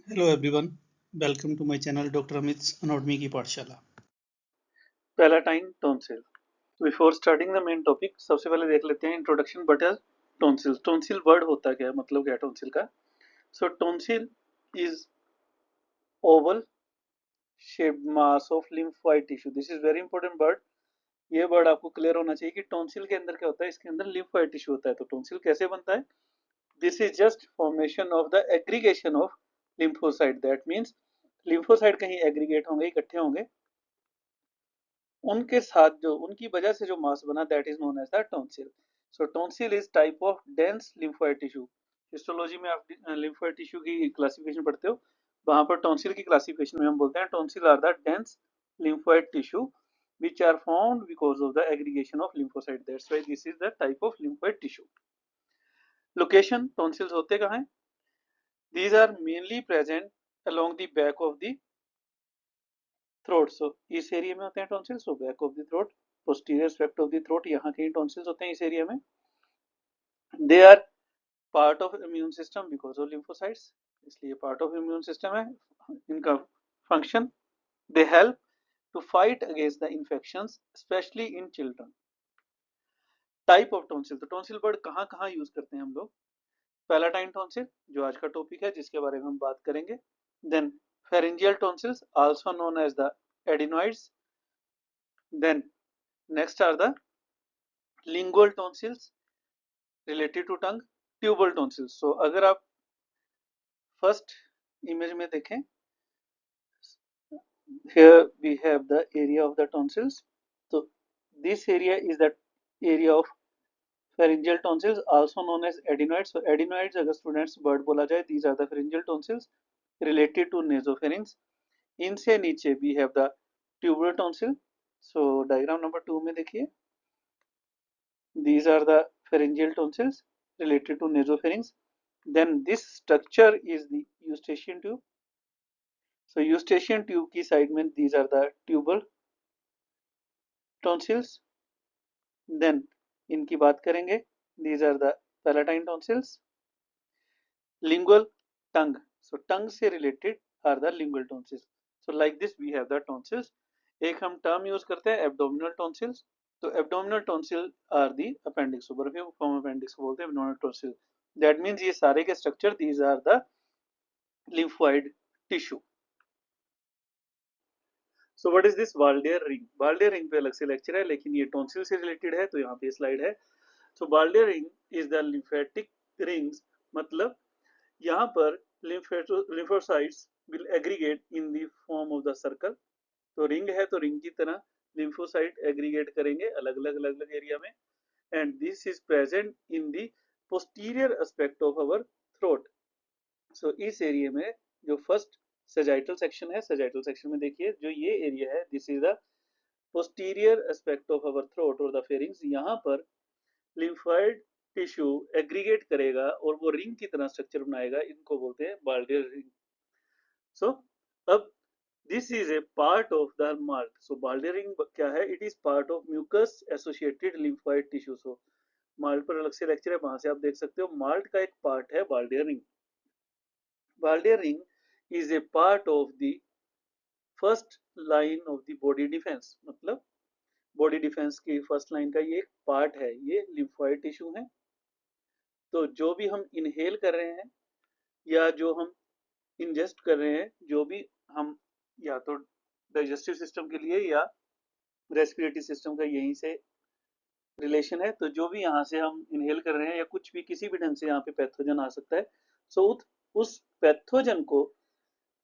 Hello everyone, welcome to my channel Dr. Amit's Anatomy की पाठशाला। Palatine tonsil. Before starting the main topic सबसे पहले देख लेते हैं introduction what is tonsil. Tonsil word होता क्या है, मतलब क्या है टॉन्सिल का। So tonsil is oval shaped mass of lymphoid tissue. This is very important word. ये वर्ड आपको क्लियर होना चाहिए कि टॉन्सिल के अंदर क्या होता है। इसके अंदर लिम्फोइड टिश्यू होता है। तो टॉन्सिल कैसे बनता है? This is just formation of the aggregation of lymphocyte. That means lymphocyte कहीं एग्रीगेट होंगे, इकट्ठे होंगे, उनके साथ जो उनकी वजह से जो मास बना that is known as the tonsil. So tonsil is type of dense lymphoid tissue. Histology में आप लिम्फोइड टिश्यू की क्लासिफिकेशन पढ़ते हो, वहां पर टॉन्सिल की क्लासिफिकेशन में हम बोलते हैं tonsil are the dense lymphoid tissue which are formed because of the aggregation of lymphocyte. That's why this is the type of lymphoid tissue. Location tonsils होते कहाँ हैं? These are mainly present along the back of the throat. So इस area में होते हैं tonsils. So back of the throat, posterior aspect of the throat, यहाँ कहीं tonsils होते हैं इस एरिया में। They are part of immune system because of lymphocytes, इसलिए पार्ट ऑफ इम्यून सिस्टम है। इनका function, they help to fight against the infections specially in children. Type of tonsil, तो टॉन्सिल वर्ड कहाँ कहाँ यूज करते हैं हम लोग? पैलाटाइन टॉन्सिल जो आज का टॉपिक है जिसके बारे में हम बात करेंगे। Then pharyngeal tonsils also known as the adenoids. Then next are the lingual tonsils related to tongue, tubal tonsils. So अगर आप फर्स्ट इमेज में देखें, here we have the area of the tonsils. So this area is the area of pharyngeal tonsils also known as adenoids. So adenoids अगर students word बोला जाए, these are the pharyngeal tonsils related to nasopharynx. इनसे नीचे we have the tubular tonsil. So diagram number 2 में देखिए, these are the pharyngeal tonsils related to nasopharynx. Then this structure is the eustachian tube. So eustachian tube की side में these are the tubal tonsils. Then इनकी बात करेंगे, these are the palatine tonsils. Lingual, tongue. So tongue से related are the lingual tonsils. So like this we have the tonsils. एक हम term use करते हैं abdominal tonsils. तो abdominal tonsil are the appendix. Superficial form appendix को बोलते हैं abdominal tonsil. That means ये सारे के structure these are the lymphoid tissue. So what is this Waldeyer ring? Waldeyer ring पे अलग से लेक्चर है, लेकिन ये टॉन्सिल से रिलेटेड है तो यहाँ पे स्लाइड है। So Waldeyer ring is the lymphatic rings, मतलब यहाँ पर lymphocytes will aggregate in the form of the circle. तो रिंग है तो रिंग की तरह लिम्फोसाइट एग्रीगेट करेंगे अलग अलग एरिया में, and this is present in the posterior aspect of our throat. So इस एरिया में जो फर्स्ट सजाइटल सेक्शन है, सजाइटल सेक्शन में देखिए जो ये एरिया है, this is the posterior aspect of our throat और द फेरिंग्स। यहाँ पर लिम्फोइड टिश्यू एग्रीगेट करेगा और वो रिंग की तरह स्ट्रक्चर बनाएगा, इनको बोलते हैं बाल्डियर रिंग। सो अब this is a part of the MALT. So Waldeyer ring क्या है? It is part of mucous associated lymphoid tissue. So MALT पर अलग से लेक्चर है, वहां से आप देख सकते हो। माल्ट का एक पार्ट है Waldeyer ring. Waldeyer ring is a part of the first line of the body defense, मतलब बॉडी डिफेंस की फर्स्ट लाइन का ये एक पार्ट है, ये लिम्फोइड टिश्यू है। तो जो भी हम इनहेल कर रहे हैं या जो हम इंजेस्ट कर रहे हैं, जो भी हम, या तो डाइजेस्टिव सिस्टम के लिए या रेस्पिरेटरी सिस्टम का यहीं से रिलेशन है, तो जो भी यहाँ से हम इनहेल कर रहे हैं या कुछ भी किसी भी ढंग से यहाँ पे पैथोजन आ सकता है। सो उस पैथोजन को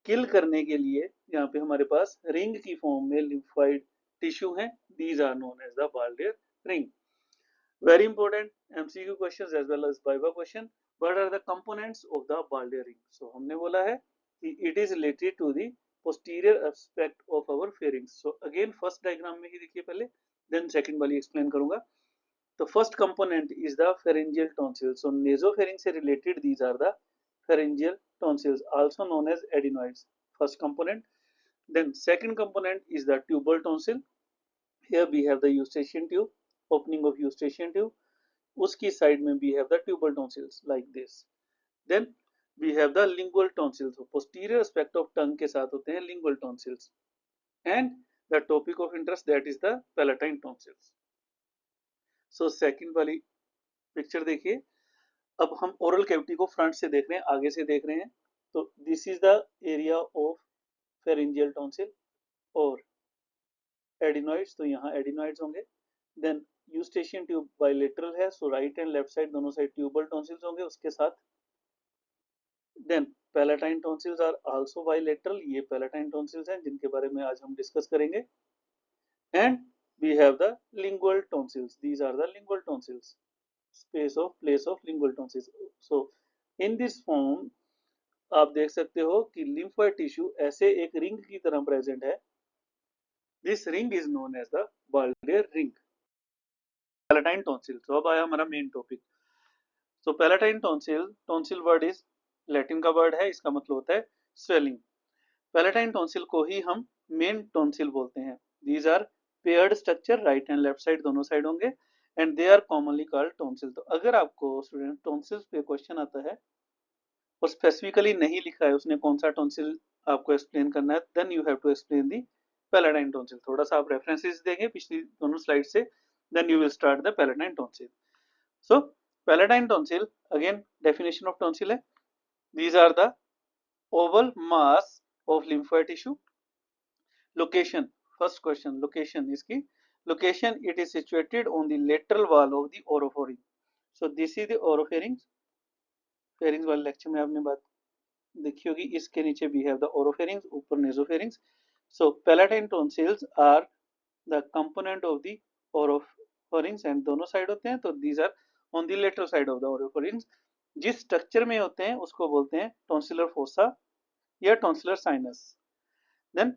किल करने के लिए यहाँ पे हमारे पास रिंग की फॉर्म में लिम्फोइड टिश्यू है। These are known as the Waldeyer ring. Very important MCQ questions as well as viva question. What are the components of the Waldeyer ring? So हमने बोला है कि it is related to the posterior aspect of our pharynx. So again first diagram में ही देखिए पहले, then second वाली explain करूंगा। तो first component is the pharyngeal tonsil. So nasopharynx से related these are the pharyngeal tonsils also known as adenoids, first component. Then second component is the tubal tonsil. Here we have the eustachian tube, opening of eustachian tube, uski side mein we have the tubal tonsils like this. Then we have the lingual tonsils, posterior aspect of tongue के साथ होते हैं lingual tonsils, and the topic of interest that is the palatine tonsils. So second वाली picture देखिए, अब हम oral cavity को front से देख रहे हैं, आगे से देख रहे हैं। तो this is the area of pharyngeal tonsil और एडिनॉइड्स, तो यहाँ एडिनॉइड्स होंगे। देन यूस्टेशियन ट्यूब बाइलेटरल है, so right and left side दोनों साइड ट्यूबल टॉन्सिल्स होंगे उसके साथ। Then palatine tonsils are also bilateral, ये पैलेटाइन टॉन्सिल्स हैं जिनके बारे में आज हम डिस्कस करेंगे। And we have the lingual tonsils, these are the lingual tonsils, place of lingual tonsils. So in this form आप देख सकते हो कि lymphoid tissue ऐसे एक रिंग की तरह प्रेजेंट है। This ring is known as the Baldwin ring. Palatine tonsil. तो अब आया हमारा main topic. So palatine tonsil, tonsil word is Latin का वर्ड है, इसका मतलब होता है स्वेलिंग। Palatine tonsil को ही हम मेन टॉन्सिल बोलते हैं। These are paired structure, right and left side दोनों साइड होंगे, and they are commonly called tonsil. तो अगर आपको स्टूडेंट टॉन्सिल्स पे क्वेश्चन आता है और स्पेसिफिकली नहीं लिखा है उसने कौन सा टॉन्सिल आपको एक्सप्लेन करना है, then you have to explain the palatine tonsil. थोड़ा सा आप रेफरेंसेस देंगे पिछली दोनों स्लाइड से, then you will start the palatine tonsil. So palatine tonsil, again definition of tonsil है, these are the oval mass of lymphoid tissue. Location, first question location इसकी, location it is situated on the lateral wall of the oropharynx. So this is the oropharynx, pharynx वाले lecture में आपने बात देखी होगी। इसके नीचे we have the oropharynx, ऊपर nasopharynx. So palatine tonsils are the component of the oropharynx and दोनों साइड होते हैं, तो these are on the lateral side of the oropharynx. जिस स्ट्रक्चर में होते हैं उसको बोलते हैं टॉन्सिलर फोसा या tonsillar sinus. Then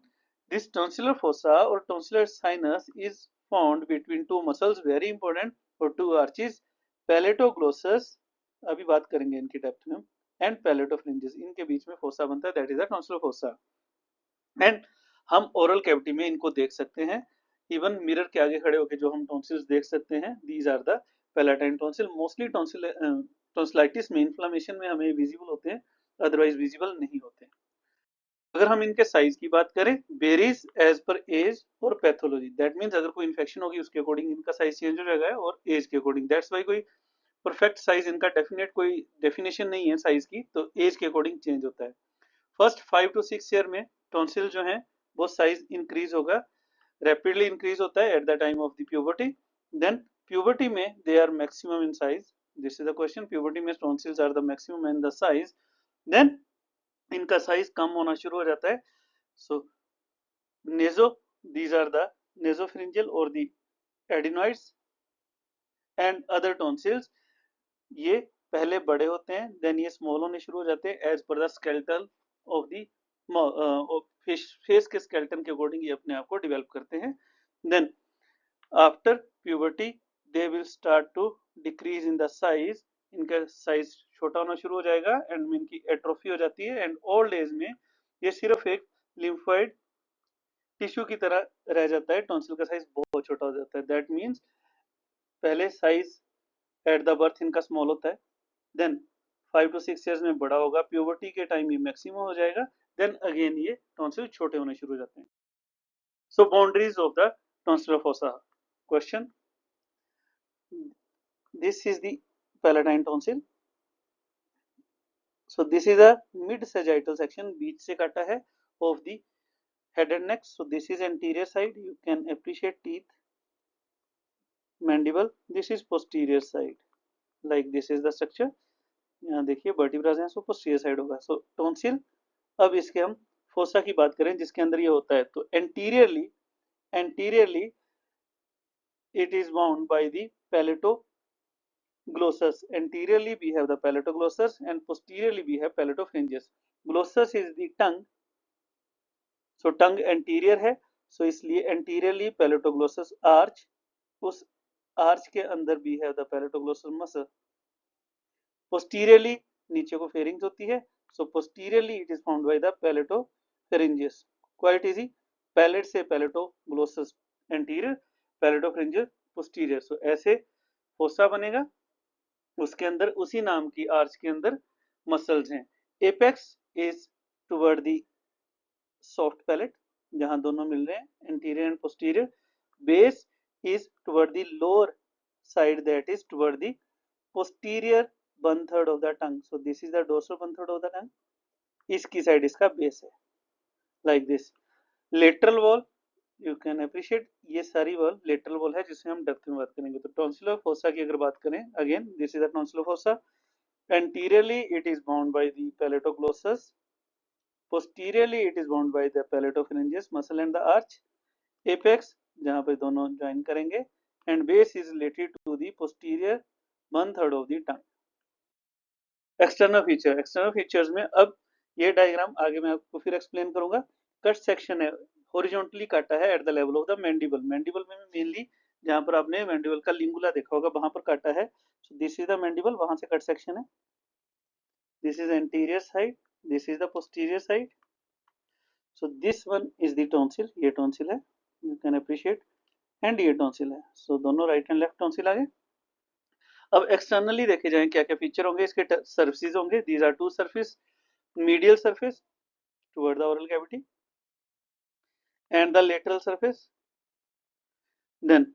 this tonsillar fossa or tonsillar sinus is found between two muscles, very important, or two arches, palatoglossus, अभी बात करेंगे इनकी डेप्थ में, एंड पैलेटोफ्रिंजेस, इनके बीच में फोसा बनता है, that is the tonsillar fossa. And हम ओरल कैविटी में इनको देख सकते हैं, इवन मिरर के आगे खड़े होकर जो हम टॉन्सिल्स देख सकते हैं, these are the palatine tonsil. Mostly tonsillitis में इन्फ्लेमेशन में हमें विजिबल होते हैं, अदरवाइज विजिबल नहीं होते। अगर हम इनके साइज की बात करें, वेरीज एज पर एज और पैथोलॉजी, दैट मींस अगर कोई इन्फेक्शन होगी उसके अकॉर्डिंग इनका साइज चेंज हो जाएगा और एज के अकॉर्डिंग। दैट्स वाई कोई परफेक्ट साइज इनका डेफिनेट कोई डेफिनेशन नहीं है साइज की, तो एज के अकॉर्डिंग चेंज होता है। फर्स्ट 5 to 6 ईयर में टॉन्सिल जो है वो साइज इंक्रीज होगा, रैपिडली इंक्रीज होता है at the time of the puberty. Then puberty में they are maximum in size, this is the question, puberty में tonsils are the maximum in the size, then इनका size कम होना शुरू हो जाता है। So naso, these are the nasopharyngeal और the adenoids and other tonsils, ये पहले बड़े होते हैं, देन ये स्मॉल होने शुरू हो जाते हैं एज पर the skeletal of the face के स्केलेटन के अकॉर्डिंग ये अपने आप को डेवलप करते हैं। Then after puberty they will start to decrease in the size, इनका साइज छोटा होना शुरू हो जाएगा एंड इनकी एट्रोफी हो जाती है, एंड ओल्ड एज में ये सिर्फ एक लिम्फोइड टिश्यू की तरह रह जाता है, टॉन्सिल का साइज बहुत छोटा हो जाता है। दैट मीन्स पहले साइज एट द बर्थ इनका स्मॉल होता है, देन 5 to 6 ईयर्स में बड़ा होगा, प्यूबर्टी के टाइम ये मैक्सिमम हो जाएगा, देन अगेन ये टॉन्सिल छोटे होने शुरू हो जाते हैं। So boundaries of the tonsillar fossa, question, this is the palatine tonsil. So this is a mid sagittal section, बीच से काटा है, of the head and neck. So this is anterior side, you can appreciate teeth, mandible, this is posterior side, like this is the structure, यहाँ देखिए vertebras हैं, so posterior side होगा। So tonsil, अब इसके हम फोसा की बात करें जिसके अंदर ये होता है, तो anteriorly it is bound by the palatoglossus. Anteriorly we have the palatoglossus and posteriorly we have palatopharyngeus. Glossus is the tongue, so tongue anterior है, so इसलिए anteriorly palatoglossus arch, उस arch के अंदर भी है the palatoglossus muscle. Posteriorly नीचे को pharynx होती है, so posteriorly it is found by the palatopharyngeus. Quite easy, palate से palatoglossus anterior, palatopharyngeus posterior. So ऐसे फोसा बनेगा, उसके अंदर उसी नाम की आर्च के अंदर मसल्स हैं, apex is toward the soft palate, जहां दोनों मिल रहे हैं, anterior and posterior. Base is toward the lower side, that is toward the posterior one third of the tongue. So this is the dorsal one third of the tongue. इसकी side इसका base है, like this. Lateral wall, you can appreciate, ये सारी wall lateral wall है जिससे हम depth में बात करेंगे. तो टॉन्सिलर फोसा की अगर बात करें, again this is the tonsillar fossa. Anteriorly it is bound by the palatoglossus. Posteriorly it is bound by the palatopharyngeus muscle and the arch. Apex जहाँ पे दोनों ज्वाइन करेंगे, and base is related to the posterior one third of the tongue. External feature, external features में अब ये diagram आगे मैं आपको फिर एक्सप्लेन करूंगा. कट सेक्शन है, हॉरिजॉन्टली काटा है at the level of the mandible. Mandible में मेनली जहां पर आपने मैंडिबल का लिंगुला देखा होगा वहां पर काटा है. सो दिस इज द मैंडिबल, वहां से कट सेक्शन है. This is anterior side, this is the posterior side. So this one is the tonsil, ये टॉन्सिल है, यू कैन अप्रिशिएट, एंड ये टॉन्सिल है. सो दोनों राइट एंड लेफ्ट टॉन्सिल आ गए. अब एक्सटर्नली देखे जाएं क्या क्या फीचर होंगे, इसके सर्फेसिस होंगे. These are two surface, medial surface toward the oral cavity and the lateral surface. Then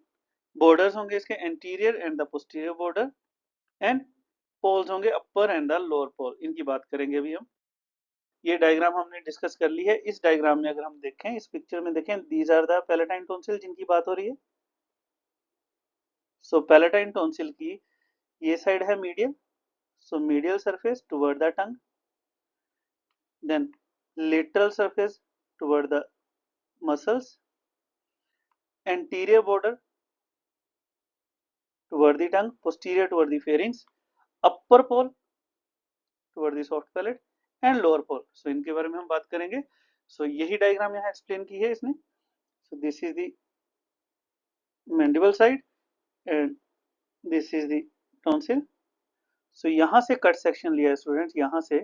borders होंगे इसके anterior and the posterior border, and poles होंगे upper and the lower pole. इनकी बात करेंगे अभी हम. ये डायग्राम हमने डिस्कस कर ली है. इस डायग्राम में अगर हम देखें, इस पिक्चर में देखें, these are the palatine tonsil जिनकी बात हो रही है. So palatine tonsil की ये साइड है medial, so medial surface toward the tongue. Then lateral surface toward the muscles, anterior border toward the tongue, posterior toward the pharynx, upper pole toward the soft palate and lower pole. So इनके बारे में हम बात करेंगे. So यही diagram यहाँ explain की है इसने. So this is the mandible side and this is the tonsil. So यहाँ से कट सेक्शन लिया है स्टूडेंट्स, यहाँ से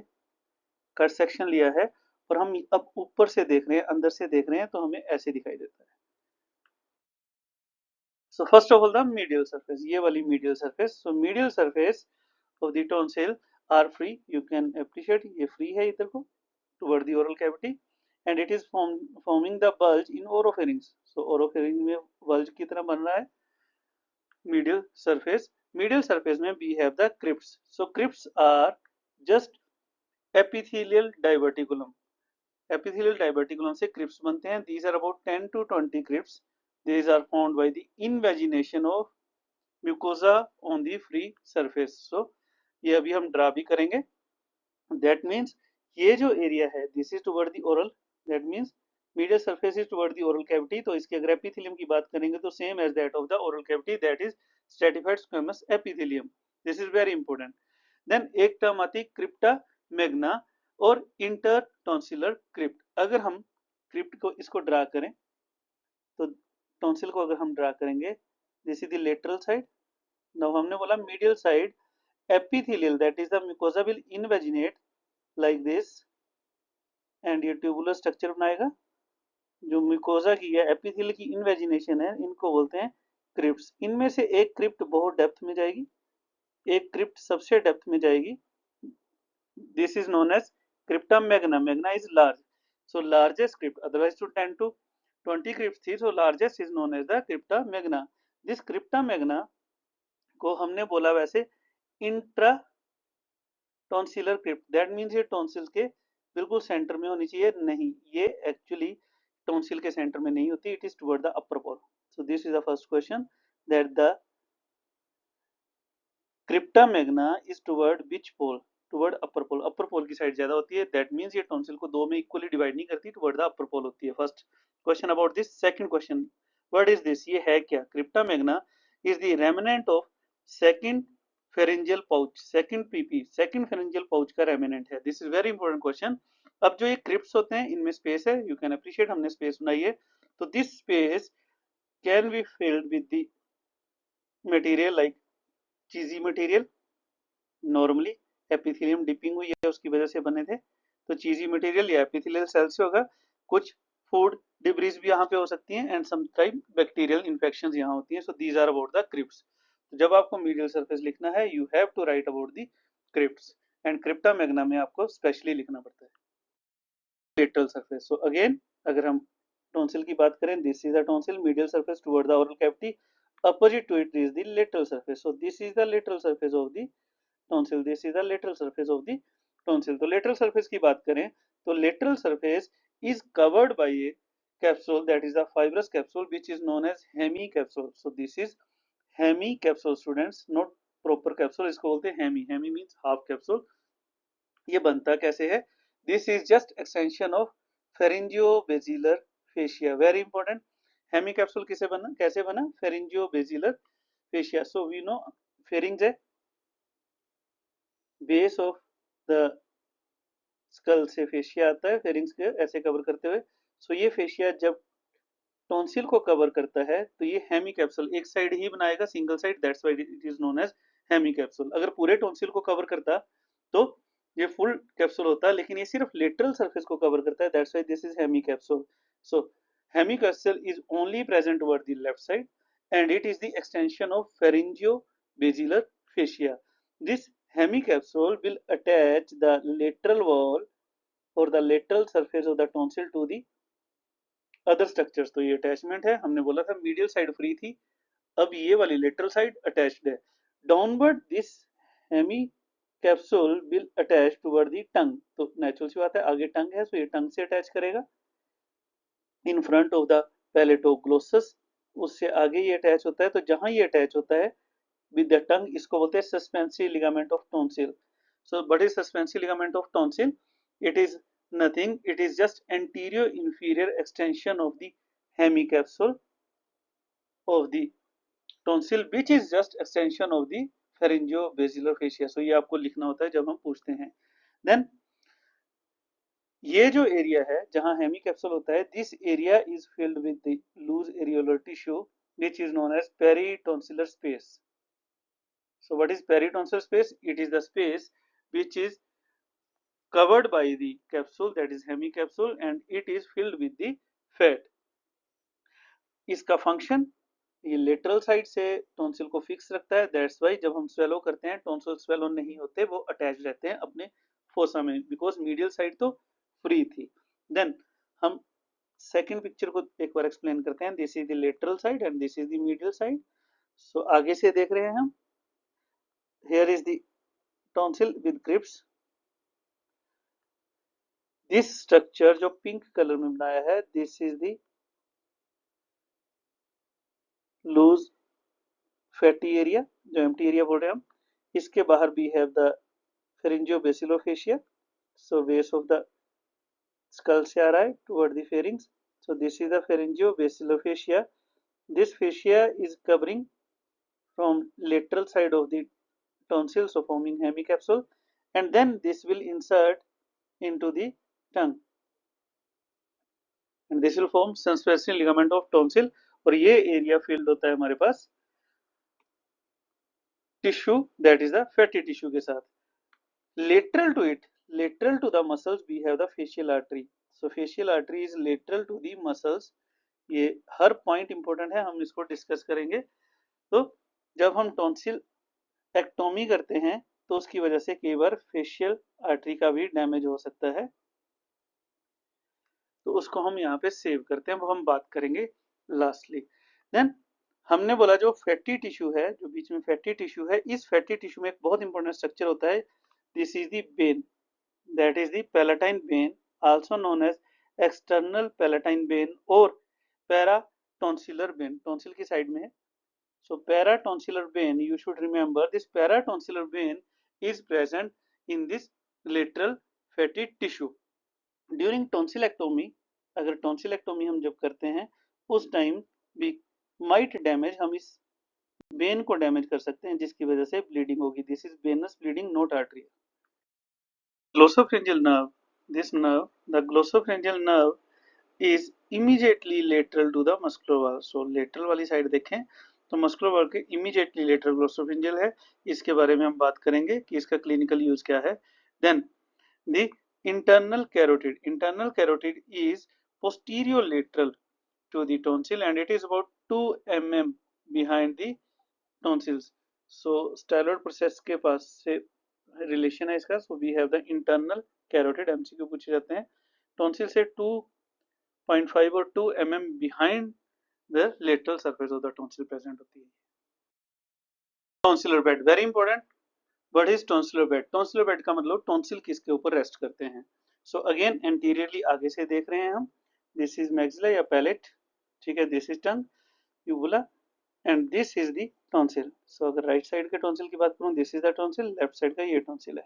कट सेक्शन लिया है और हम अब ऊपर से देख रहे हैं, अंदर से देख रहे हैं, तो हमें ऐसे दिखाई देता है. So first of all the medial surface, ये वाली medial surface. So medial surface of the tonsil are free, you can appreciate, ये free है इधर को toward the oral cavity, and it is forming the bulge in oropharynx. So oropharynx में bulge की तरह बन रहा है. Medial surface, medial surface में we have the crypts. So crypts are just epithelial diverticulum. Epithelial diverticulum से crypts बनते हैं. These are about 10 to 20 crypts. These are formed by the invagination of mucosa on the free surface. So ये अभी हम draw भी करेंगे. That means ये जो एरिया है, this is toward the oral, that means medial surface is toward the oral cavity. तो इसके अगर epithelium की बात करेंगे तो same as that of the oral cavity, that is stratified squamous epithelium. This is very important. Then एक term आती है crypta magna और intertonsillar crypt. अगर हम crypt को इसको ड्रा करें तो टॉन्सिल को अगर हम ड्रा करेंगे, this is the lateral side. Now हमने बोला medial side epithelial, that is the mucosa will invaginate like this and ये ट्यूबुलर स्ट्रक्चर बनाएगा. जो म्यूकोसा की है, एपिथेलियल की इनवेजिनेशन है, इनको बोलते हैं क्रिप्ट्स. इनमें से एक क्रिप्ट बहुत डेप्थ में जाएगी, एक क्रिप्ट सबसे डेप्थ में जाएगी. This is known as crypta magna. Magna is large, so largest crypt. Otherwise to 10 to 20 crypt थी, so largest is known as the crypta magna. This crypta magna को हमने बोला वैसे intra tonsillar crypt. That means ये tonsil के बिल्कुल centre में होनी चाहिए. नहीं, ये एक्चुअली टॉन्सिल के सेंटर में नहीं होती. It is toward the upper pole. So this is the first question, that the crypta magna is toward which pole? Toward upper pole. Upper pole की साइड ज्यादा होती है. दैट मीन्स ये tonsil को दो में इक्वली डिवाइड नहीं करती, टुवर्ड द अपर पोल होती है. First question about this. Second question, what is this? ये है क्या? Crypta magna is the remnant of second pharyngeal pouch. Second PP, second pharyngeal pouch का रेमिनेंट है. This is very important question. अब जो ये क्रिप्ट्स होते हैं, इनमें स्पेस है, यू कैन अप्रिशिएट, हमने स्पेस बनाई है. तो this space can be filled with the material like cheesy material. Normally epithelium dipping हुई है, उसकी वजह से बने थे. तो चीजी मटेरियल या एपिथेलियल सेल से होगा. कुछ फूड डिब्रीज भी यहाँ पे हो सकती हैं, and some type bacterial infections यहाँ होती हैं. So these are about the crypts. जब आपको मीडियल सरफेस लिखना है, you have to write about the crypts. And crypta magna में आपको स्पेशली लिखना पड़ता है। लेटरल सरफेस, सो अगेन अगर हम टॉन्सिल की बात करें, this is the tonsil, medial surface toward the oral cavity, opposite to it is the lateral surface, so this is the lateral surface of the tonsil, this is the lateral surface of the tonsil. तो lateral surface की बात करें तो lateral surface is covered by a capsule, that is the fibrous capsule which is known as hemicapsule. So this is hemicapsule students, not proper capsule, इसको बोलते हैं hemi, hemi means half capsule। ये बनता कैसे है? This is just extension of pharyngobasilar fascia, very important। hemicapsule किसे बना, कैसे बना? pharyngobasilar fascia। So we know pharynx है, base of the skull से fascia आता है, pharynx के ऐसे कवर करते हुए। सो ये fascia जब टॉन्सिल को कवर करता है तो ये हेमी कैप्सूल एक साइड ही बनाएगा, single side, that's why it is known as hemi capsule. अगर पूरे टॉन्सिल को कवर करता तो ये फुल कैप्सूल होता, लेकिन ये सिर्फ लेटरल सरफेस को कवर करता है, that's why this is hemi capsule. So hemi capsule is only present toward the left side and it is the extension of pharyngobasilar fascia। This hemi capsule will attach the lateral wall or the lateral surface of the tonsil to the other structures. तो ये attachment है, हमने बोला था medial side free थी, अब ये वाली लेटरल साइड अटैच्ड है। Downward this hemi capsule will attach toward the tongue, तो नेचुरल सी बात है, आगे टंग है तो ये टंग से अटैच करेगा। इन फ्रंट ऑफ द पैलेटोग्लोसस, उससे आगे ये अटैच होता है, तो जहां ये अटैच होता है विद द टंग, इसको बोलते हैं suspensive ligament of tonsil. So what is suspensive ligament of tonsil? It is nothing, it is just anterior inferior extension of the hemicapsule of the tonsil which is just extension of the pharyngobasilar fascia। so ये आपको लिखना होता है जब हम पूछते हैं। then ये जो एरिया है जहां हेमिकैप्सूल होता है, this area is filled with the loose areolar tissue which is known as peritonsillar space। so what is peritonsillar space? It is the space which is covered by the capsule, that is hemicapsule, and it is filled with the fat। इसका function, ये lateral side से tonsil को fix रखता है, that's why जब हम swallow करते हैं टॉन्सिल स्वेलो नहीं होते, वो अटैच रहते हैं अपने फोसा में, बिकॉज मीडियल साइड तो फ्री थी। देन हम सेकेंड पिक्चर को एक बार एक्सप्लेन करते हैं, this is the lateral side and this is the medial side. So आगे से देख रहे हैं हम, here is the tonsil with crypts. This structure जो पिंक कलर में बनाया है, this is the loose fatty area, जो एम्प्टी एरिया बोल रहे हैं हम। इसके बाहर भी have the pharyngobasilar fascia, so base of the skull से आ रहा है toward the pharynx, so this is the pharyngobasilar fascia। this fascia is covering from lateral side of the tonsil, so forming hemicapsule, and then this will insert into the tongue and this will form suspension ligament of tonsil। और ये area field होता है हमारे पास tissue, that is the fatty tissue के साथ। lateral to it, lateral to the muscles we have the facial artery। so facial artery is lateral to the muscles। ये हर point important है, हम इसको डिस्कस करेंगे। तो जब हम टॉन्सिल एक्टोमी करते हैं तो उसकी वजह से कई बार फेशियल आर्टरी का भी डैमेज हो सकता है, तो उसको हम यहाँ पे सेव करते हैं, वो हम बात करेंगे लास्टली। देन हमने बोला जो फैटी टिश्यू है, जो बीच में फैटी टिश्यू है, इस फैटी टिश्यू में एक बहुत इंपॉर्टेंट स्ट्रक्चर होता है, this is the when, that is the palatine vein, also known as external palatine vein or paratonsillar vein, tonsil की साइड में है। so paratonsillar vein, you should remember this paratonsillar vein is present in this lateral fatty tissue during tonsillectomy। अगर tonsillectomy हम जब करते हैं उस time भी might damage, हम इस वेन को डैमेज कर सकते हैं जिसकी वजह से ब्लीडिंग होगी। This is venous bleeding, not artery. Glossopharyngeal nerve, this nerve, the glossopharyngeal nerve is immediately lateral to the muscular wall। so lateral वाली साइड देखें तो muscular wall के immediately lateral glossopharyngeal है, इसके बारे में हम बात करेंगे कि इसका क्लिनिकल यूज क्या है। then the internal carotid is posterior lateral to the tonsil and it is about 2 mm behind the tonsils। so styloid process के पास से रिलेशन है इसका. So we have the internal carotid. MCQ पूछे जाते हैं. Tonsil से 2.5 और 2 mm behind the lateral surface of the tonsil present होती है. Tonsillar bed very important. What is tonsillar bed? Tonsillar bed का मतलब टॉन्सिल किसके ऊपर रेस्ट करते हैं. सो अगेन एंटीरियरली आगे से देख रहे हैं हम. दिस इज मैक्सिला या पैलेट. ठीक है. This is tongue, uvula, and this is the tonsil. So अगर राइट साइड के टॉन्सिल की बात करूं, this is the tonsil. Left side का ये टॉन्सिल है.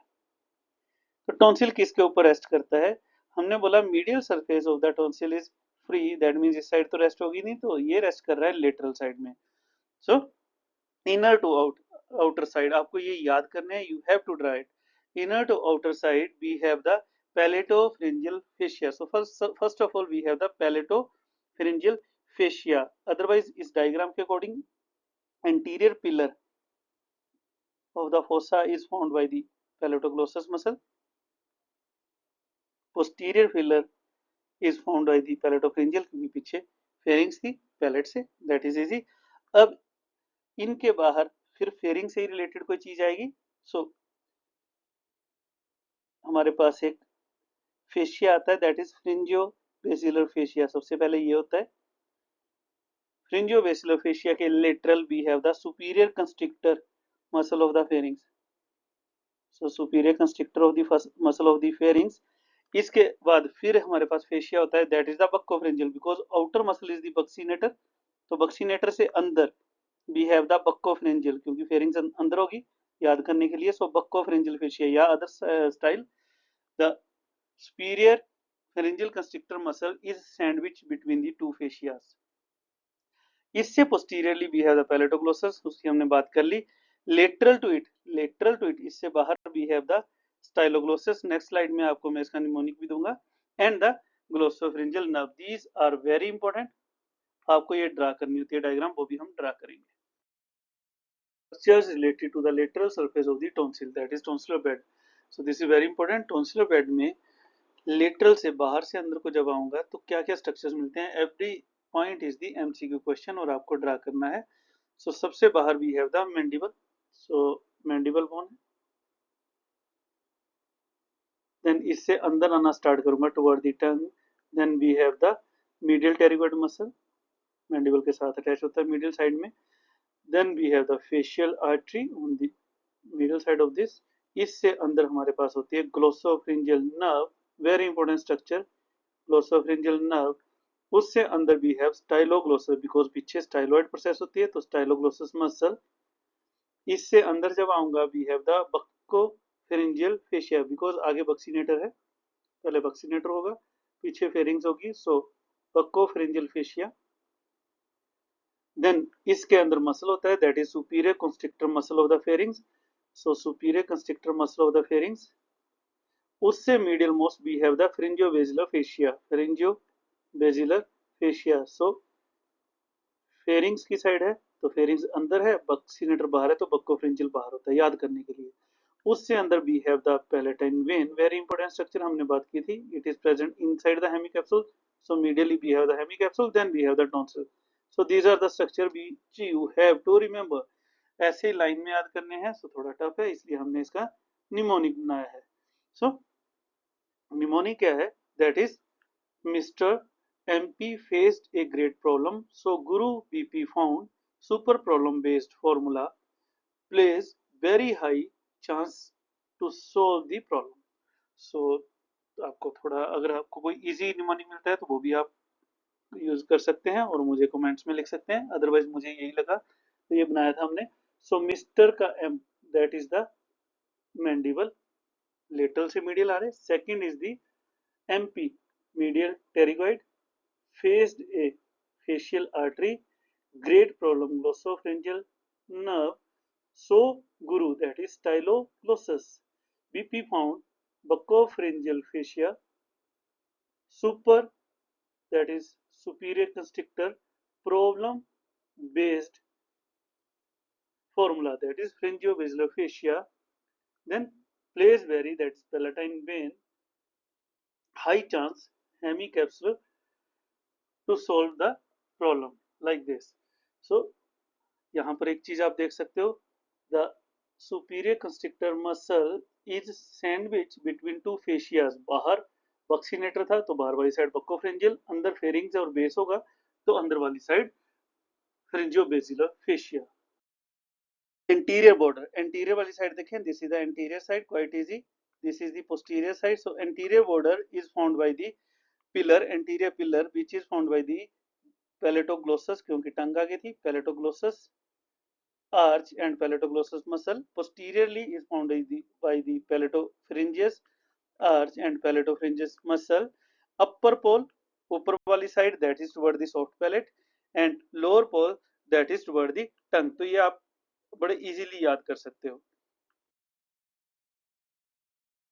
तो टॉन्सिल किसके ऊपर रेस्ट करता है? हमने बोला medial surface of the tonsil is free. That means इस साइड तो रेस्ट होगी नहीं, तो ये रेस्ट कर रहा है लेटरल साइड में. So inner to outer side आपको ये याद करना है. You have to draw it. Inner to outer side we have the palatopharyngeal fascia. So first of all we have the palatopharyngeal fascia. Otherwise इस diagram के according anterior pillar of the fossa is formed by the palatoglossus muscle. Posterior pillar is formed by the palatopharyngeal, क्योंकि पीछे pharynx थी palette से. That is easy. अब इनके बाहर फिर फेरिंग से ही रिलेटेड कोई चीज आएगी. सो हमारे पास एक फेशिया आता है, दैट इज फ्रिंजियोबेसिलर फेशिया. सबसे पहले ये होता है. फ्रिंजियोबेसिलर फेशिया के lateral we have the superior constrictor muscle of the pharynx. So superior constrictor of the muscle of the pharynx. इसके बाद फिर हमारे पास फेशिया होता है, that is the buccopharyngeal, because outer muscle is the buccinator. तो buccinator से अंदर वी हैव द बक्कोफ्रिंजियल, क्योंकि फेरिंग्स अंदर होगी याद करने के लिए. सो बक्कोफ्रिंजियल फेशिया या other style, the superior pharyngeal constrictor muscle is sandwich between the two fascias. इससे posteriorly we have the palatoglossus, उसकी हमने बात कर ली. लेटरल टू इट इससे बाहर we have the styloglossus. Next slide में आपको मैं इसका निमोनिक भी दूंगा. And the glossopharyngeal nerve. These are very important. आपको ये ड्रा करनी होती है डायग्राम, वो भी हम ड्रा करेंगे. Structures related to the lateral surface of the tonsil, that is tonsillar bed. So this is very important. tonsillar bed में लेटरल से बाहर से अंदर को जब आऊंगा तो क्या क्या स्ट्रक्चर्स मिलते हैं. Every point is the MCQ question और आपको ड्रा करना है. सो सबसे बाहर we have the mandible. So mandible bone. Then इससे अंदर आना स्टार्ट करूंगा toward the tongue. Then we have the medial pterygoid muscle, mandible के साथ अटैच होता है मीडियल साइड में. Then we have the facial artery on the medial side of this. इससे अंदर हमारे पास होती है glossopharyngeal nerve. Very important structure, glossopharyngeal nerve. उससे अंदर वी हैव स्टाइलोग्लोसस, बिकॉज पीछे स्टाइलॉइड प्रोसेस होती है तो स्टाइलोग्लोसस मसल. इससे अंदर जब आऊंगा we have the buccopharyngeal fascia, because आगे बक्सीनेटर है, पहले बक्सीनेटर होगा, पीछे फेरिंग्स होगी. सो बक्कोफिरिंजियल फेशिया. देन इसके अंदर मसल होता है, that is superior constrictor muscle of the pharynx. So superior constrictor muscle of the pharynx. उससे medial most we have the pharyngobasilar fascia. Pharyngobasilar fascia. So pharynx की side है तो pharynx अंदर है, बक्सीनेटर बाहर है तो बक्कोफ्रिंजियल बाहर होता है याद करने के लिए. उससे अंदर we have the palatine vein. Very important structure, हमने बात की थी. It is present inside the hemicapsule. So medially we have the hemicapsule, then we have the tonsil. So these are the structure which you have to remember. ऐसे line में याद करने हैं. सो थोड़ा टफ है, इसलिए हमने इसका निमोनिक बनाया है. सो निमोनिक क्या है? That is mister MP faced a great problem, so Guru BP found super problem based formula plays very high chance to solve the problem. So आपको थोड़ा, अगर आपको कोई इजी निमोनिक मिलता है तो वो भी आप यूज कर सकते हैं और मुझे कमेंट्स में लिख सकते हैं. अदरवाइज मुझे यही लगा तो ये बनाया था हमने. सो मिस्टर का M, that is the mandible, lateral से मीडियल आ रहे. Second is the MP, medial pterygoid, faced a facial artery, great problem glossopharyngeal nerve. So Guru, that is styloglossus. BP found buccopharyngeal fascia. Super, that is superior constrictor problem based formula, that is pharyngobasilar fascia. Then place vary, that is palatine vein. High chance hemicapsular to solve the problem like this. So यहाँ पर एक चीज आप देख सकते हो, the superior constrictor muscle is sandwich between two fascias. बाहर buccinator था तो बाहर वाली साइड बक्कोफ्रेंजियल, अंदर फेरिंग्स और बेस होगा तो अंदर वाली side pharyngobasilar fascia. Anterior border, anterior वाली साइड देखें, this is the anterior side, quite easy. This is the posterior side. So anterior border is found by the pillar, anterior pillar which is found by the palatoglossus, क्योंकि tongue आगे थी, पैलेटोग्लोसस arch and palatoglossus muscle. Posteriorly is found by the palatopharyngeus arch and palatopharyngeus muscle. Upper pole, ऊपर वाली side, that is toward the soft palate, and lower pole that is toward the tongue. तो ये आप बड़े easily याद कर सकते हो।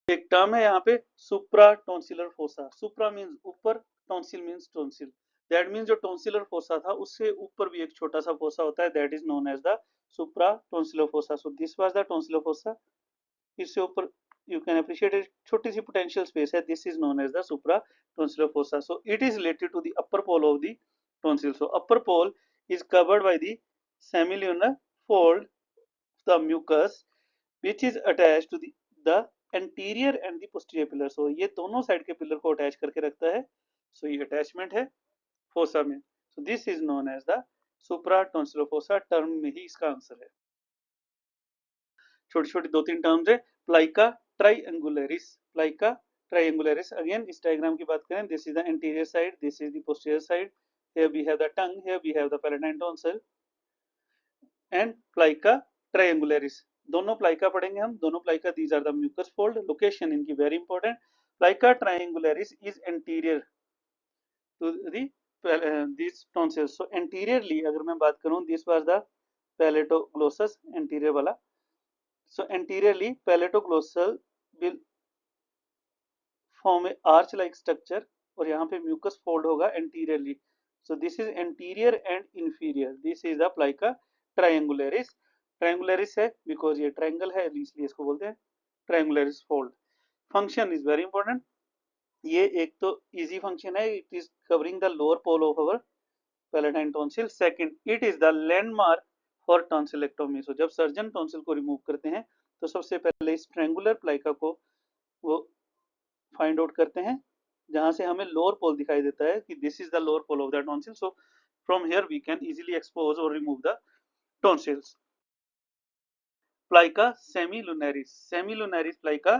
एक टर्म है यहाँ पे सुप्रा टॉन्सिलर फोसा। सुप्रा मीन्स ऊपर, tonsil means tonsil. That means जो टॉन्सिलर फोसा था उससे ऊपर भी एक छोटा सा फोसा होता है, that is known as the supra tonsillar fossa. So this was the tonsillar fossa. इससे ऊपर यू कैन अप्रिशिएट एक छोटी सी पोटेंशियल स्पेस है, this is known as the supra tonsillar fossa. So it is related to the upper pole of the tonsil. So upper pole is covered by the semilunar fold, the mucous which is attached to the anterior and the posterior pillar. So ये दोनों side के pillar को attach करके रखता है। So ये attachment है fossa में। So this is known as the supratonsillar fossa। Term में ही इसका आंसर है। छोटी छोटी दो तीन टर्म्स है, प्लाइका ट्राइएंगुलरिस। प्लाइका ट्राइएंगुलरिस, अगेन इस डायग्राम की बात करें, this is the anterior side, this is the posterior side, here we have the tongue, here we have the palatine tonsil and plica triangularis। दोनों प्लाइका पढ़ेंगे हम, दोनों plica, these are the mucous fold. Location इनकी very important, plica triangularis is anterior to this tonsils. So anteriorly अगर मैं बात करूं, this was the palatoglossus, anterior वाला। So anteriorly palatoglossal will form a arch like structure, और यहाँ पे mucous fold होगा anteriorly. So this is anterior and inferior, this is the plica triangularis. Triangularis है बिकॉज ये ट्रायंगल है इसलिए इसको बोलते हैं ट्रायंगुलरिस fold. Function is very important. ये एक तो इजी फंक्शन है, it is covering the lower pole of our palatine tonsil. Second, it is the landmark for tonsillectomy. So जब सर्जन टॉन्सिल को रिमूव करते हैं तो सबसे पहले इस ट्रायंगुलर प्लाइका को वो फाइंड आउट करते हैं, जहां से हमें लोअर पोल दिखाई देता है कि this is the lower pole of the tonsil. So from here we can easily expose और remove the tonsils. Plica semilunaris, semilunaris plica.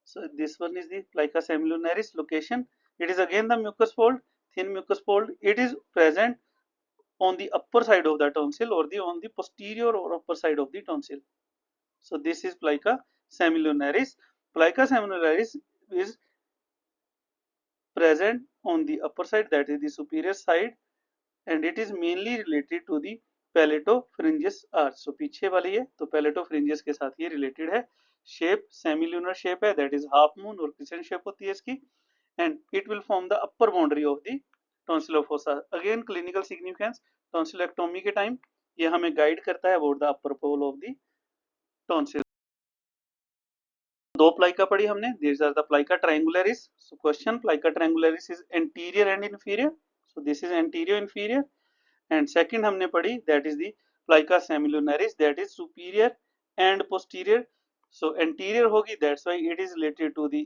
So this one is the plica semilunaris location. It is again the mucus fold, thin mucus fold. It is present on the upper side of the tonsil or on the posterior or upper side of the tonsil. So this is plica semilunaris. Plica semilunaris is present on the upper side, that is the superior side, and it is mainly related to the palatopharyngeus arch. So पीछे वाली है तो पैलेटोफ्रिंजियस के साथ ये related है। Shape semilunar shape है, that is half moon और क्रिसेंट शेप होती है इसकी, and it will form the upper boundary of the tonsil of fossa. Again clinical significance, tonsillectomy के टाइम ये हमें गाइड करता है about the upper pole of the tonsil. दो प्लाइका पढ़ी हमने, this are the plica triangularis. So question, plica triangularis is anterior and inferior, so this is anterior inferior. And second हमने पढ़ी, that is the plica semilunaris, that is superior and posterior. So anterior होगी, that's why it is related to the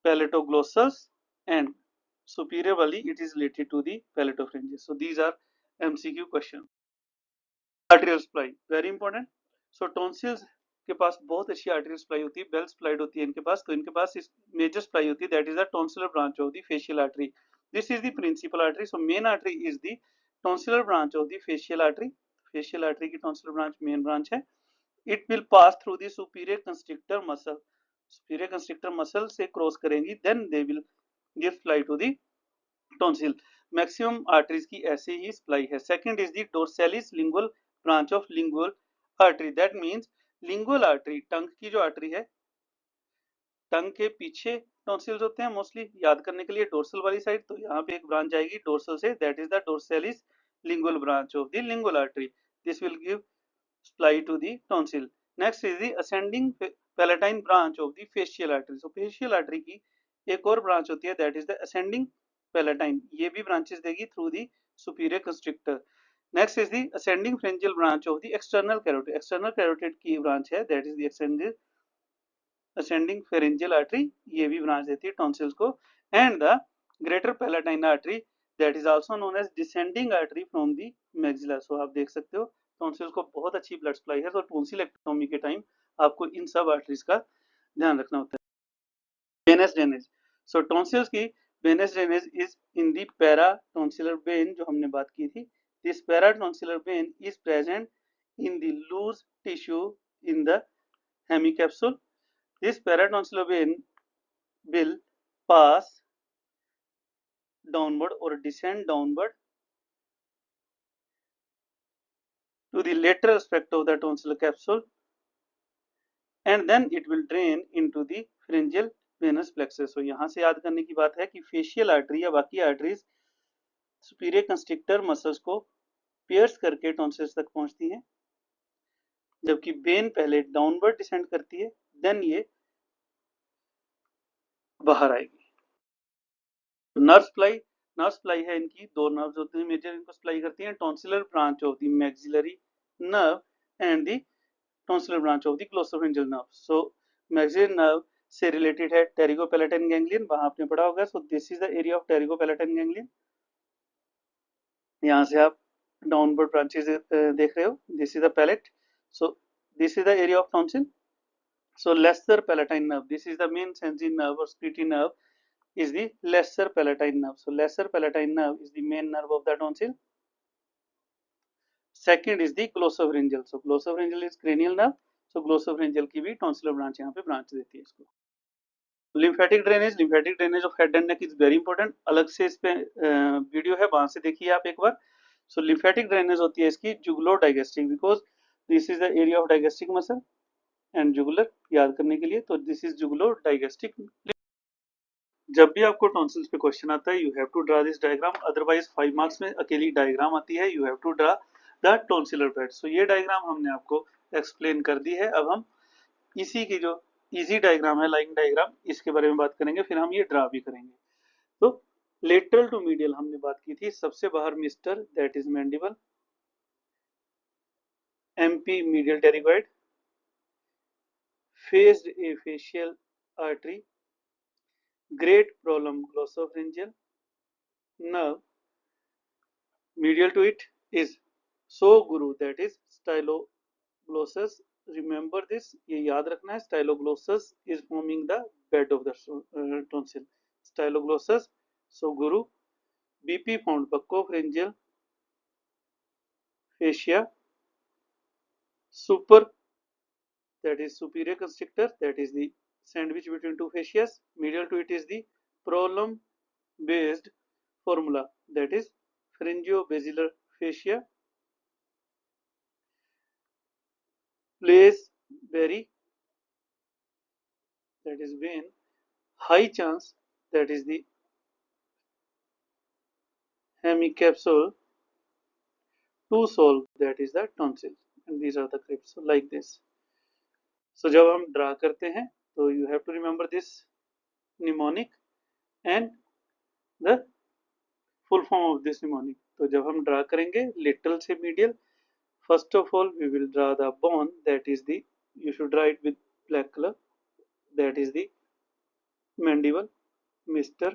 palatoglossus, and superior वाली it is related to the palatopharyngeus. So these are MCQ question. Arterial supply very important. So tonsils के पास बहुत अच्छी arterial supply होती है, bell supplied होती है इनके पास, तो इनके पास मेजर सप्लाई होती है, that is the tonsillar branch of the facial artery. This is the principal artery. So main artery is the tonsillar branch of the facial artery. Facial artery की tonsillar branch main branch है। It will pass through the superior constrictor muscle, superior constrictor muscle से cross करेंगी, then they will give supply to the tonsil. Maximum arteries की ऐसे ही supply है। Second is the dorsalis lingual branch of lingual artery, that means lingual artery, tongue की जो artery है, टंग के पीछे टॉन्सिल्स होते हैं मोस्टली, याद करने के लिए डोर्सल वाली साइड, तो यहाँ पे एक ब्रांच आएगी डोर्सल से, that is the dorsalis lingual branch of the lingual artery. This will give supply to the tonsil. Next is the ascending palatine branch of the facial artery. So facial artery की एक और branch होती है, that is the ascending palatine, ये भी branches देगी through the superior constrictor. Next is the ascending pharyngeal branch of the external carotid, external carotid की branch है, that is the ascending ascending pharyngeal artery, ये भी branch देती है tonsils को, and the greater palatine artery that is also known as descending artery from the maxilla. So आप देख सकते हो टॉन्सिल्स को बहुत अच्छी ब्लड सप्लाई है, तो टॉन्सिलेक्टोमी के टाइम आपको इन सब आर्टरीज का ध्यान रखना होता है। वेनस ड्रेनेज, सो टॉन्सिल्स की venous drainage is in the paratonsillar vein, जो हमने बात की थी। This paratonsillar vein is present in the loose tissue in the hemicapsule. This paratonsillar vein will pass downward or descend downward to the lateral aspect of the tonsillar capsule, and then it will drain into the pharyngeal venous plexus. So यहाँ से याद करने की बात है कि facial artery या बाकी आर्टरीज सुपीरियर कंस्ट्रिक्टर मसल्स को पियर्स करके टॉन्सिल्स तक पहुंचती हैं, जबकि वेन पहले डाउनवर्ड डिसेंड करती है, देन ये बाहर आएगी। नर्व सप्लाई है इनकी, दो नर्व्स होती हैं मेजर, इनको सप्लाई करती हैं, tonsillar branch of the maxillary nerve and the tonsillar branch of the glossopharyngeal nerve. So maxillary nerve से रिलेटेड है टेरिगोपैलेटाइन गैंग्लियन, वहां आपने पढ़ा होगा। So this is the area of pterygopalatine ganglion. यहाँ से आप डाउनवर्ड ब्रांचेस देख रहे हो, this is the palate, so this is the area of tonsil. So lesser palatine nerve, this is the main sensory nerve or secretory nerve, is the lesser palatine nerve. So lesser palatine nerve is the main nerve of the tonsil. Second is the glossopharyngeal. So glossopharyngeal is cranial nerve. So glossopharyngeal की भी tonsillar branch यहाँ पे branch देती है इसको। lymphatic drainage of head and neck is very important. अलग से इस पे वीडियो है, वहां से देखिए आप एक बार। So lymphatic drainage होती है इसकी jugulo-digastric, because this is the area of digastric muscle and jugular, याद करने के लिए। तो this is jugulo-digastric। जब भी आपको टॉन्सिल्स पे क्वेश्चन आता है, you have to draw this diagram, otherwise 5 marks में अकेली डायग्राम आती है, you have to draw the tonsillar bed. So ये डायग्राम हमने आपको एक्सप्लेन कर दी है। अब हम इसी की जो इजी डायग्राम है, लाइन डायग्राम, इसके बारे में बात करेंगे, फिर हम ये ड्रा भी करेंगे। तो लेटरल टू मीडियल हमने बात की थी, सबसे बाहर mister, that is mandible, MP medial pterygoid, faced A facial artery, great problem glossopharyngeal nerve, medial to it is so guru, that is styloglossus. Remember this, ये याद रखना है, styloglossus is forming the bed of the tonsil, styloglossus, so guru, BP found buccopharyngeal fascia, super, that is superior constrictor, that is the sandwich between two fascias. Medial to it is the prolum based formula, that is pharyngio-basilar fascia. Place very, that is vein, high chance, that is the hemicapsule, to solve, that is the tonsil, and these are the crypts, so like this. So जब हम draw करते हैं तो you have to remember this mnemonic and the full form of this mnemonic. तो जब हम draw करेंगे lateral से medial, first of all we will draw the bone, that is the, you should draw it with black color, that is the mandible, Mr.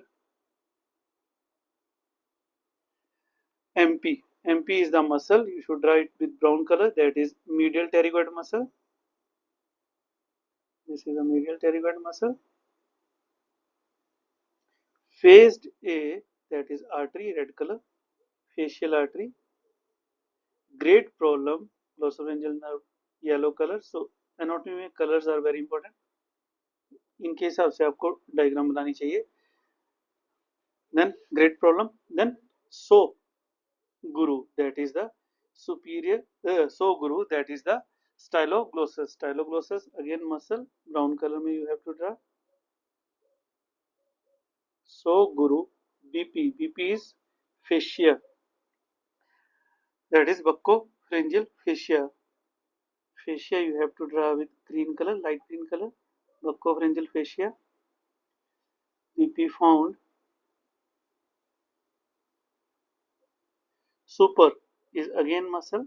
MP. MP is the muscle, you should draw it with brown color, that is medial pterygoid muscle. This is the medial pterygoid muscle. Phased A, that is artery, red color, facial artery. Great problem, glossopharyngeal nerve, yellow color. So anatomy में colors are very important. इनके हिसाब से आपको diagram बनानी चाहिए। Then great problem, then so guru, that is the superior, so guru, that is the styloglossus. Styloglossus again muscle, brown color में you have to draw. So guru, BP, BP is fascia, that is buccopharyngeal fascia. Fascia you have to draw with green color, light green color, buccopharyngeal fascia. BP found. Super is again muscle,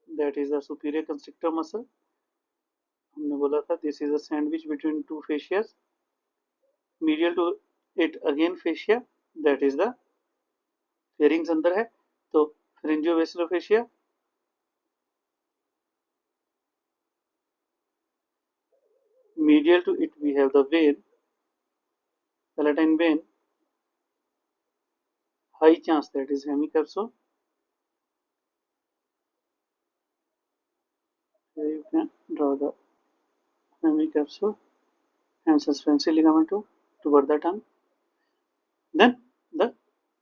that is the superior constrictor muscle. हमने बोला था this is a sandwich between two fascias, medial to it again fascia, that is the pharynx अंदर है, तो फेरिंजियोवेस्कुलर medial to it we have the vein, palatine vein, high chance that is hemicapsule. Here you can draw the hemicapsule and suspensory ligament toward the tongue. Then the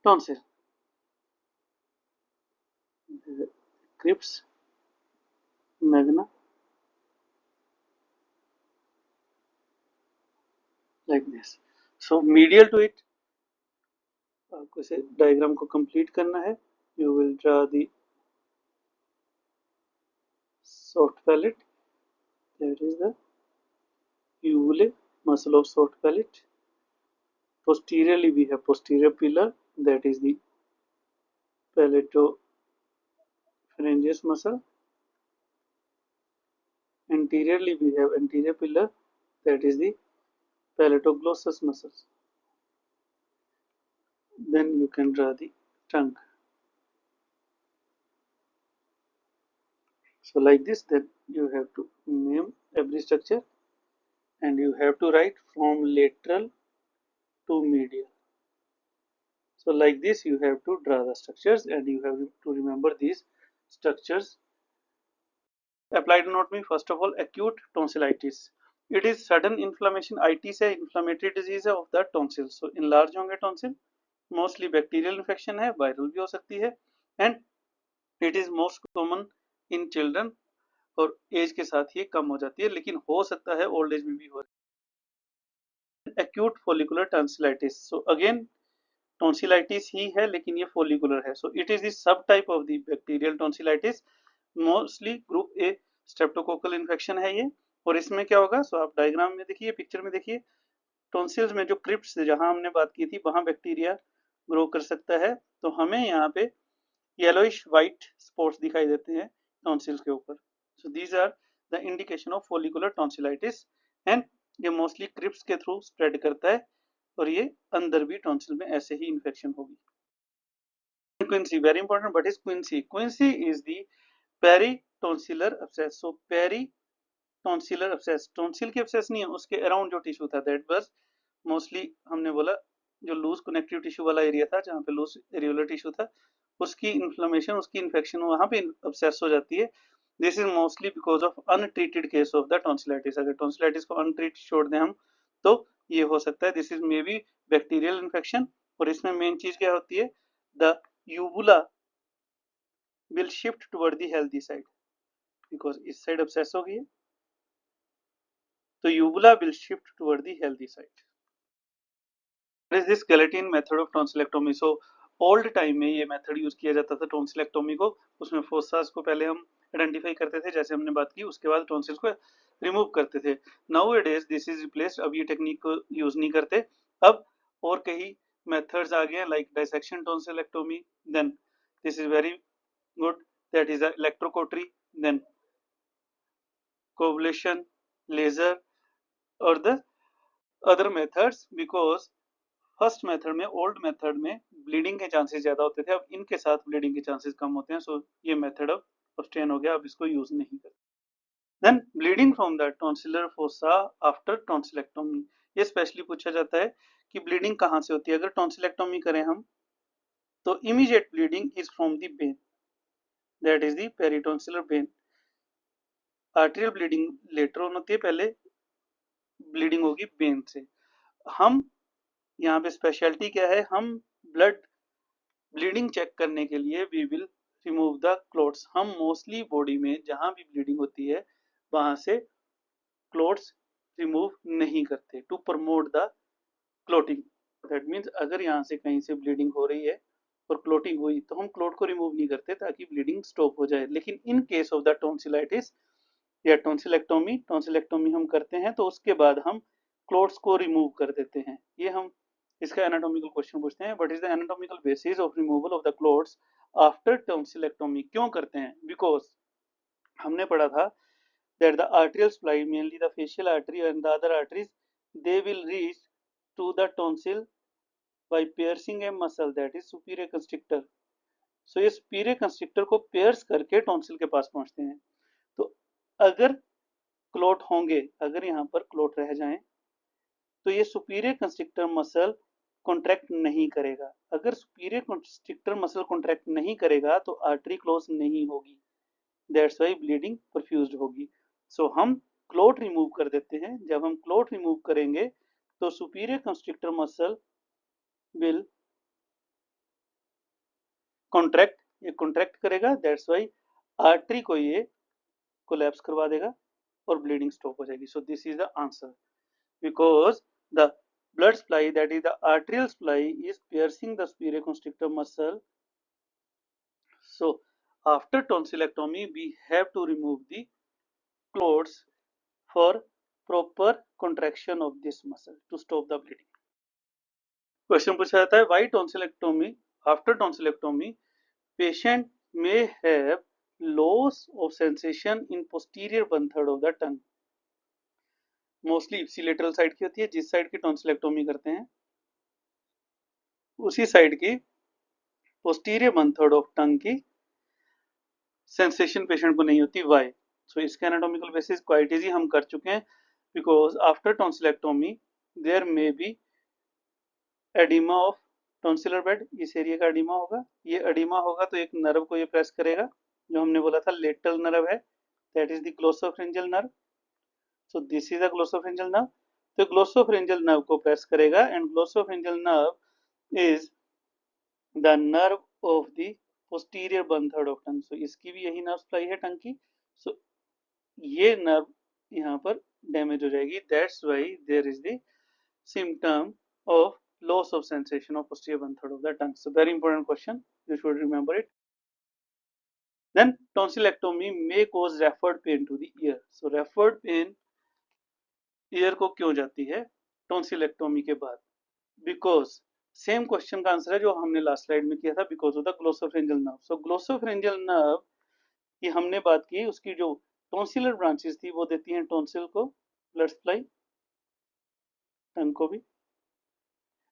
tonsil, the crypts magna, like this. So medial to it, आपको इसे diagram को complete करना है. You will draw the soft palate, that is the uvule muscle of soft palate. Posteriorly we have posterior pillar, that is the palatopharyngeus muscle. Anteriorly we have anterior pillar, that is the palatoglossus muscles. Then you can draw the tongue. So like this, then you have to name every structure and you have to write from lateral to medial. So like this you have to draw the structures and you have to remember these structures. Applied note में first of all acute tonsillitis. It is sudden inflammation. IT से inflammatory disease of the tonsil. So enlarge होंगे tonsil. Mostly bacterial infection है, viral भी हो सकती है and it is most common in children और as के साथ ये कम हो जाती है, लेकिन हो सकता है ओल्ड एज में भी हो. Acute follicular tonsillitis. So again tonsillitis ही है लेकिन ये फोलिकुलर है. So it is the sub type of the bacterial tonsillitis. Mostly group A streptococcal infection है ये. और इसमें क्या होगा, सो आप डायग्राम में देखिए, पिक्चर में देखिए, टॉन्सिल्स में जो क्रिप्ट्स जहां हमने बात की थी वहां बैक्टीरिया ग्रो कर सकता है. तो हमें यहाँ पे येलोइश व्हाइट स्पॉट्स दिखाई देते हैं टॉन्सिल्स के ऊपर. So these are the indication of follicular tonsillitis and ये मोस्टली क्रिप्स के थ्रू स्प्रेड करता है और ये अंदर भी टॉन्सिल में ऐसे ही इन्फेक्शन होगी. Quinsy, very important. What is quinsy? Quinsy is the peritonsillar abscess. So peritonsillar abscess, tonsil के अब्सेस नहीं है, उसके अराउंड जो टिश्यू था दैट वाज मोस्टली, हमने बोला जो लूज कनेक्टिव टिश्यू वाला एरिया था, जहाँ पे लूज एरियोलर टिश्यू था, उसकी इन्फ्लेमेशन, उसकी इन्फेक्शन वहां पे अब्सेस हो जाती है. This is mostly because of untreated case of the tonsillitis. अगर टॉन्सिलाइटिस को अनट्रीट छोड़ दें हम तो ये हो सकता है. This is may be bacterial infection. और इसमें मेन चीज क्या होती है, the uvula will shift toward the healthy side, because इस साइड अब्सेस हो गई है तो uvula will shift toward the healthy side. What is this skeleton method of tonsillectomy? So old time में ये मेथड यूज किया जाता था टॉन्सिलेक्टोमी को. उसमें फोसास को पहले हम आइडेंटिफाई करते थे जैसे हमने बात की, उसके बाद टॉन्सिल्स को रिमूव करते थे. Now it is this is replaced. अब ये टेक्निक को यूज नहीं करते. अब और कई मेथड्स आ गए like dissection tonsillectomy. Then this is very good, that is electrocautery, then coblation, laser और the other methods. Because first method में, ओल्ड मेथड में ब्लीडिंग के चांसेस ज्यादा होते थे, अब इनके साथ ब्लीडिंग के चांसेस कम होते हैं. सो ये मेथड अब सस्टेन हो गया, अब इसको यूज नहीं करते. Then bleeding from the tonsillar fossa after tonsillectomy. ये स्पेशली पूछा जाता है कि ब्लीडिंग कहाँ से होती है. अगर टॉन्सिलेक्टोमी करें हम तो immediate bleeding is from the vein, that is the peritonsillar vein. Arterial bleeding later on होती है, पहले ब्लीडिंग होगी वेन से. हम यहाँ पे स्पेशलिटी क्या है, हम ब्लड ब्लीडिंग चेक करने के लिए we will remove the clots. हम मोस्टली बॉडी में जहां भी ब्लीडिंग होती है वहां से क्लोट्स रिमूव नहीं करते to promote the clotting. That means अगर यहाँ से कहीं से ब्लीडिंग हो रही है और क्लोटिंग हुई तो हम क्लोट को रिमूव नहीं करते ताकि ब्लीडिंग स्टॉप हो जाए. लेकिन in case of the tonsillitis या टॉन्सिलेक्टोमी हम करते हैं तो उसके बाद हम क्लोट्स को रिमूव कर देते हैं. ये हम इसका एनाटॉमिकल क्वेश्चन पूछते हैं. What is the anatomical basis of removal of the clots after tonsillectomy? क्यों करते हैं? बिकॉज हमने पढ़ा था that the arterial supply, mainly the facial artery and the other arteries, they will reach to the tonsil by piercing a muscle, that is superior constrictor. So ये superior constrictor को pierce करके tonsil के पास पहुंचते हैं. तो अगर clot होंगे, अगर यहाँ पर क्लोट रह जाएं, तो ये सुपीरियर कंस्ट्रिक्टर मसल कॉन्ट्रैक्ट नहीं करेगा. अगर सुपीरियर कंस्ट्रिक्टर मसल कॉन्ट्रैक्ट नहीं करेगा तो आर्टरी क्लोज नहीं होगी, दैट्स वाई ब्लीडिंग परफ्यूज्ड होगी. सो हम क्लोट रिमूव कर देते हैं. जब हम क्लोट रिमूव करेंगे तो superior constrictor muscle will contract, ये कॉन्ट्रैक्ट करेगा, दैट्स वाई आर्टरी को ये कोलैप्स करवा देगा और ब्लीडिंग स्टॉप हो जाएगी. सो this is the answer, because the blood supply, that is the arterial supply, is piercing the superior constrictor muscle. So after tonsillectomy we have to remove the clots for proper contraction of this muscle to stop the bleeding. Question पूछा जाता है, why tonsillectomy, after tonsillectomy patient may have loss of sensation in posterior 1/3 of the tongue. Mostly ipsilateral side की होती है, जिस side की टॉन्सिलेक्टोमी करते हैं उसी साइड की पोस्टीरियर 1/3 ऑफ टंग की सेंसेशन पेशेंट को नहीं होती. वाई? सो इसके एनाटॉमिकल बेसिस क्वाइट इजी हम कर चुके हैं. Because after tonsillectomy there may be oedema of tonsillar bed, इस एरिया का एडिमा होगा. ये एडिमा होगा तो एक नर्व को ये प्रेस करेगा, जो हमने बोला था लेटरल नर्व है, that is the glossopharyngeal nerve. So this is the glossopharyngeal nerve. तो ग्लोसोफ्रिंजियल नर्व को प्रेस करेगा and glossopharyngeal nerve is the nerve of the posterior 1/3 of tongue. So इसकी भी यही नर्व सप्लाई है टंग की. सो ये नर्व यहाँ पर डैमेज हो जाएगी, that's why there is the symptom of loss of sensation of posterior 1/3 of the tongue. So very important question, you should remember it. Then tonsillectomy may cause referred pain to the ear. So referred pain ear को क्यों जाती है tonsillectomy के बाद? Because same question का answer है जो हमने लास्ट स्लाइड में किया था, because of the glossopharyngeal nerve. So glossopharyngeal nerve की हमने बात की, उसकी जो टॉन्सिलर ब्रांचेस थी वो देती हैं टॉन्सिल को ब्लड सप्लाई, टंग को भी.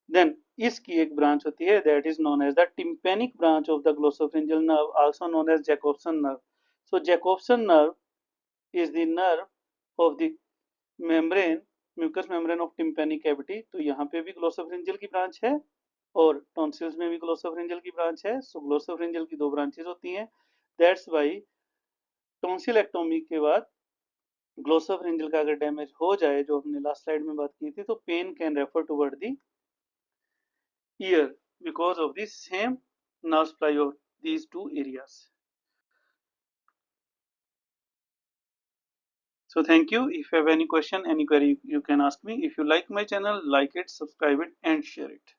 देन इसकी एक ब्रांच होती है that is known as the tympanic branch of the glossopharyngeal nerve, also known as Jacobson nerve. So Jacobson nerve is the nerve of the membrane, mucous membrane of tympanic cavity. तो यहाँ पे भी ग्लोसोफ्रेंजियल की branch है और tonsils में भी ग्लोसोफ्रेंजियल की ब्रांच है. सो ग्लोसोफ्रेंजियल की दो ब्रांचेस होती हैं, दैट्स वाई टॉन्सिलेक्टोमी के बाद ग्लोसोफ्रेंजियल का अगर डैमेज हो जाए, जो हमने लास्ट स्लाइड में बात की थी, तो pain can refer toward the ear because of the same nerve supply of these two areas. So thank you. If you have any question, any query, you can ask me. If you like my channel, like it, subscribe it and share it.